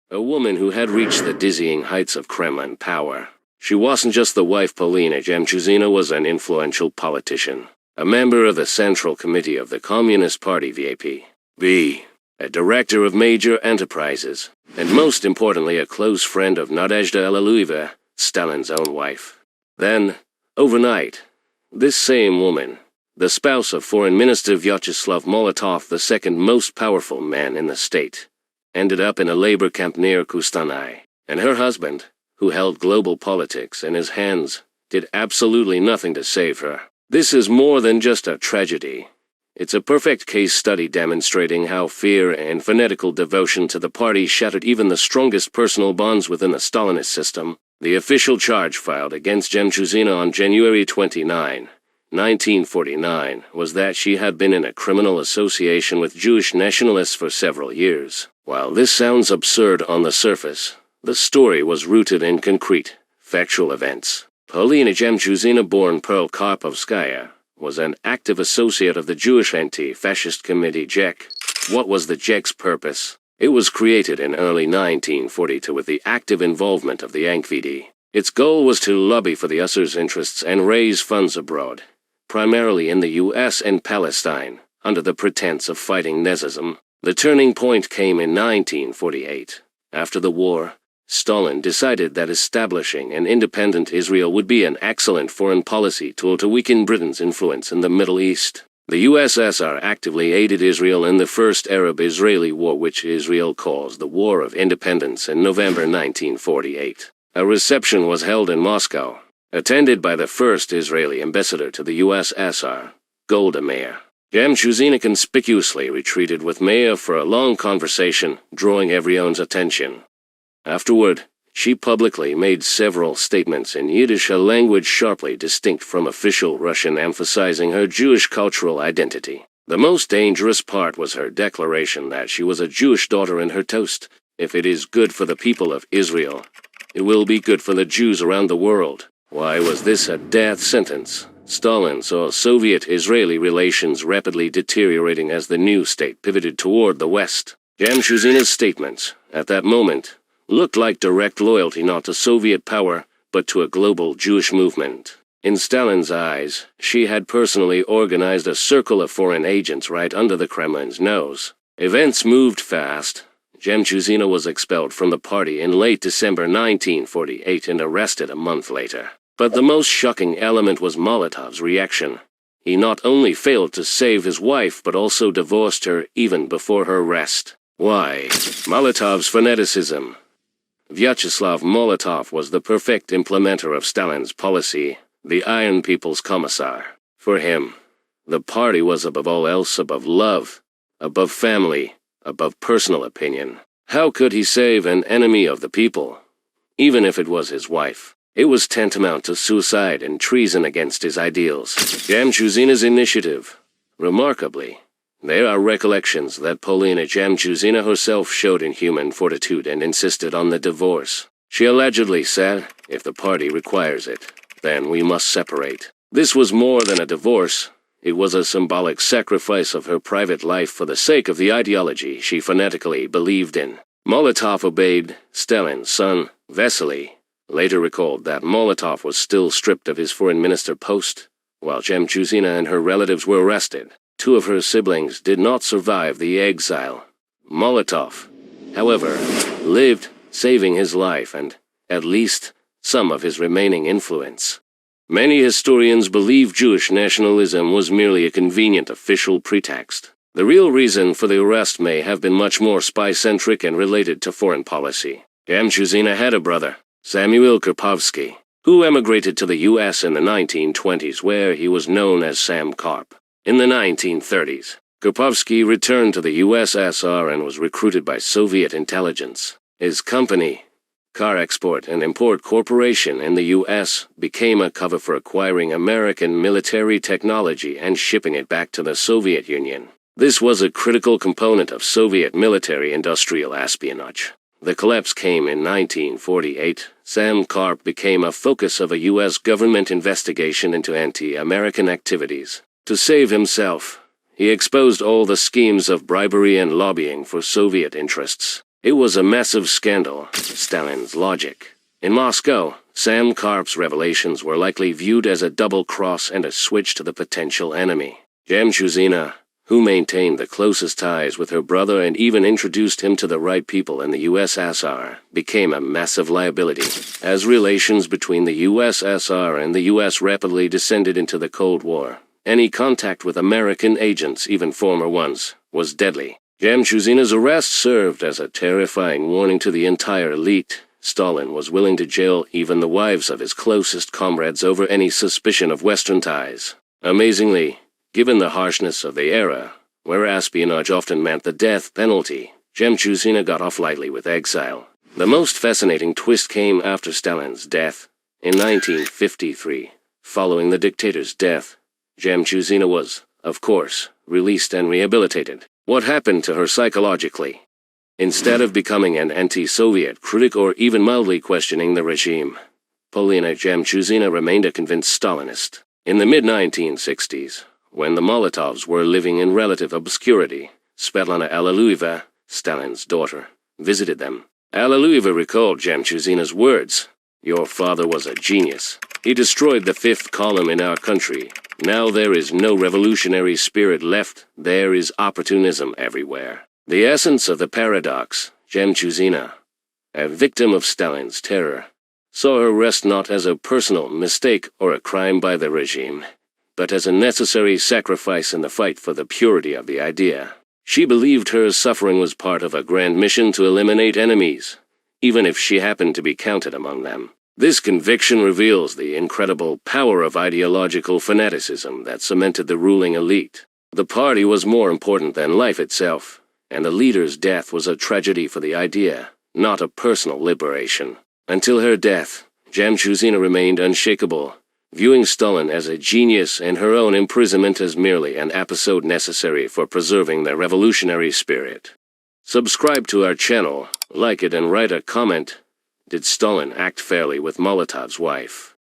a woman who had reached the dizzying heights of Kremlin power. She wasn't just the wife. Polina Jemchuzina was an influential politician, a member of the Central Committee of the Communist Party VAP, a director of major enterprises, and most importantly a close friend of Nadezhda Alexeyevna, Stalin's own wife. Then, overnight, this same woman, the spouse of Foreign Minister Vyacheslav Molotov, the second most powerful man in the state, ended up in a labor camp near Kostanay, and her husband, who held global politics in his hands, did absolutely nothing to save her. This is more than just a tragedy. It's a perfect case study demonstrating how fear and fanatical devotion to the party shattered even the strongest personal bonds within the Stalinist system. The official charge filed against Jemchuzina on January 29, 1949, was that she had been in a criminal association with Jewish nationalists for several years. While this sounds absurd on the surface, the story was rooted in concrete, factual events. Polina Jemchuzina, born Pearl Karpovskaya, was an active associate of the Jewish Anti-Fascist Committee JEC. What was the JEC's purpose? It was created in early 1942 with the active involvement of the NKVD. Its goal was to lobby for the USSR's interests and raise funds abroad, primarily in the US and Palestine, under the pretense of fighting Nazism. The turning point came in 1948. After the war, Stalin decided that establishing an independent Israel would be an excellent foreign policy tool to weaken Britain's influence in the Middle East. The USSR actively aided Israel in the First Arab-Israeli War, which Israel calls the War of Independence, in November 1948. A reception was held in Moscow, attended by the first Israeli ambassador to the USSR, Golda Meir. Jemchuzina conspicuously retreated with Meir for a long conversation, drawing everyone's attention. Afterward, she publicly made several statements in Yiddish, a language sharply distinct from official Russian, emphasizing her Jewish cultural identity. The most dangerous part was her declaration that she was a Jewish daughter in her toast. If it is good for the people of Israel, it will be good for the Jews around the world. Why was this a death sentence? Stalin saw Soviet-Israeli relations rapidly deteriorating as the new state pivoted toward the West. Jemchuzina's statements, at that moment, looked like direct loyalty not to Soviet power, but to a global Jewish movement. In Stalin's eyes, she had personally organized a circle of foreign agents right under the Kremlin's nose. Events moved fast. Jemchuzina was expelled from the party in late December 1948 and arrested a month later. But the most shocking element was Molotov's reaction. He not only failed to save his wife, but also divorced her even before her arrest. Why? Molotov's fanaticism. Vyacheslav Molotov was the perfect implementer of Stalin's policy, the Iron People's Commissar. For him, the party was above all else, above love, above family, above personal opinion. How could he save an enemy of the people, even if it was his wife? It was tantamount to suicide and treason against his ideals. Jemchuzina's initiative. Remarkably, there are recollections that Polina Jemchuzina herself showed inhuman fortitude and insisted on the divorce. She allegedly said, "If the party requires it, then we must separate." This was more than a divorce. It was a symbolic sacrifice of her private life for the sake of the ideology she fanatically believed in. Molotov obeyed. Stalin's son, Vasily, later recalled that Molotov was still stripped of his foreign minister post, while Jemchuzina and her relatives were arrested. Two of her siblings did not survive the exile. Molotov, however, lived, saving his life and, at least, some of his remaining influence. Many historians believe Jewish nationalism was merely a convenient official pretext. The real reason for the arrest may have been much more spy-centric and related to foreign policy. Jemchuzina had a brother, Samuel Karpovsky, who emigrated to the U.S. in the 1920s, where he was known as Sam Karp. In the 1930s, Karpovsky returned to the USSR and was recruited by Soviet intelligence. His company, Car Export and Import Corporation in the U.S., became a cover for acquiring American military technology and shipping it back to the Soviet Union. This was a critical component of Soviet military-industrial espionage. The collapse came in 1948. Sam Karp became a focus of a U.S. government investigation into anti-American activities. To save himself, he exposed all the schemes of bribery and lobbying for Soviet interests. It was a massive scandal. Stalin's logic. In Moscow, Sam Karp's revelations were likely viewed as a double cross and a switch to the potential enemy. Jemchuzina, who maintained the closest ties with her brother and even introduced him to the right people in the USSR, became a massive liability. As relations between the USSR and the US rapidly descended into the Cold War, any contact with American agents, even former ones, was deadly. Jemchuzina's arrest served as a terrifying warning to the entire elite. Stalin was willing to jail even the wives of his closest comrades over any suspicion of Western ties. Amazingly, given the harshness of the era, where espionage often meant the death penalty, Jemchuzina got off lightly with exile. The most fascinating twist came after Stalin's death. In 1953, following the dictator's death, Jemchuzina was, of course, released and rehabilitated. What happened to her psychologically? Instead of becoming an anti-Soviet critic or even mildly questioning the regime, Polina Jemchuzina remained a convinced Stalinist. In the mid-1960s, when the Molotovs were living in relative obscurity, Svetlana Alliluyeva, Stalin's daughter, visited them. Alliluyeva recalled Jemchuzina's words, "Your father was a genius. He destroyed the fifth column in our country. Now there is no revolutionary spirit left. There is opportunism everywhere." The essence of the paradox, Jemchuzina, a victim of Stalin's terror, saw her arrest not as a personal mistake or a crime by the regime, but as a necessary sacrifice in the fight for the purity of the idea. She believed her suffering was part of a grand mission to eliminate enemies, even if she happened to be counted among them. This conviction reveals the incredible power of ideological fanaticism that cemented the ruling elite. The party was more important than life itself, and the leader's death was a tragedy for the idea, not a personal liberation. Until her death, Jemchuzina remained unshakable, viewing Stalin as a genius and her own imprisonment as merely an episode necessary for preserving the revolutionary spirit. Subscribe to our channel, like it and write a comment. Did Stalin act fairly with Molotov's wife?